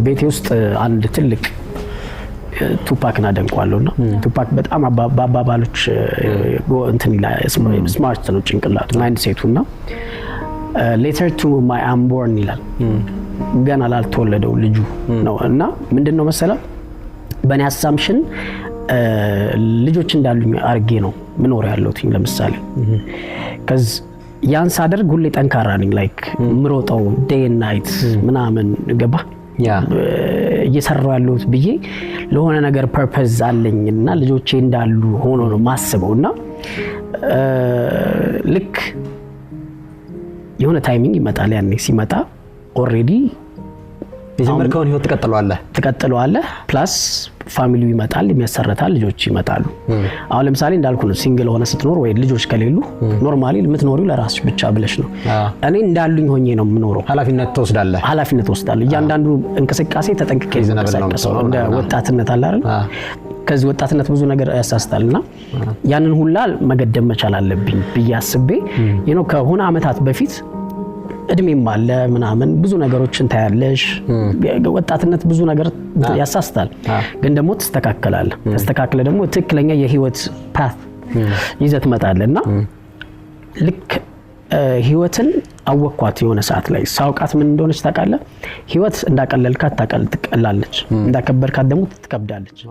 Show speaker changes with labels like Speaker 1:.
Speaker 1: ቤቴ ውስጥ አንድ ትልቅ ቱፓክን አደንቀዋለሁና ቱፓክ በጣም አባባሎች እንትን ይላል ስማርት ነው ጭንቅላቱ ማይንድ ሴቱና later to my unborn ይላል ገና ላልተወለደው ልጁ ነው እና ምንድነው መሰለ በእኔ አሳምሽን ልጆች እንዳሉኝ አርጌ ነው ምኖር ያለውት ለምሳሌ cuz ያን ሳደርግ ሁሌ ጠንካራ ነኝ ላይክ ምሮጣው day and night ምናምን ገባ እየሰራው ያለውት ብዬ ለሆነ ነገር ፐርፐዝ አለኝና ልጆቼ እንዳሉ ሆኖ ነው ማስበውና ልክ የሆነ ታይሚንግ ይመጣል ያኔ ሲመጣ ኦሬዲ
Speaker 2: የጀመርከውን ህይወት ተቀጥለዋለህ
Speaker 1: ፕላስ ፋሚሊው ይመጣል የሚያሰረታል ልጆች ይመጣሉ አሁን ለምሳሌ እንዳልኩ ነው ሲንግል ሆነ ስትኖር ወይ ልጆች ከሌሉ ኖርማሊ የምትኖሪው ለራስሽ ብቻ ብለሽ ነው እኔ እንዳሉኝ ሆኜ ነው የምኖረው ኃላፊነት ተወስዳለህ እያንዳንዱ እንቅስቃሴ ተጠንቅቄ ነው እንደ ወጣትነት አለ አይደል ከዚህ ወጣትነት ብዙ ነገር ያሳስታልና ያንን ሁላ መገደም መቻል አለብኝ በያስቤ ከሆነ አመታት በፊት እድሜም አለ ምናምን ብዙ ነገሮችን ታያለሽ ወጣትነት ብዙ ነገር ያሳስታል ግን ደግሞ ተስተካከለ ደግሞ ትክክለኛ የህይወት ፓት ይዘት መጣለና ልክ ህይወትን አወቋት የሆነ ሰዓት ላይ ሳውቃት ምን እንደሆነች ታውቃለህ ህይወት እንዳቀለልካት ትቀላለች እንዳከበርካት ደግሞ ትከብዳለች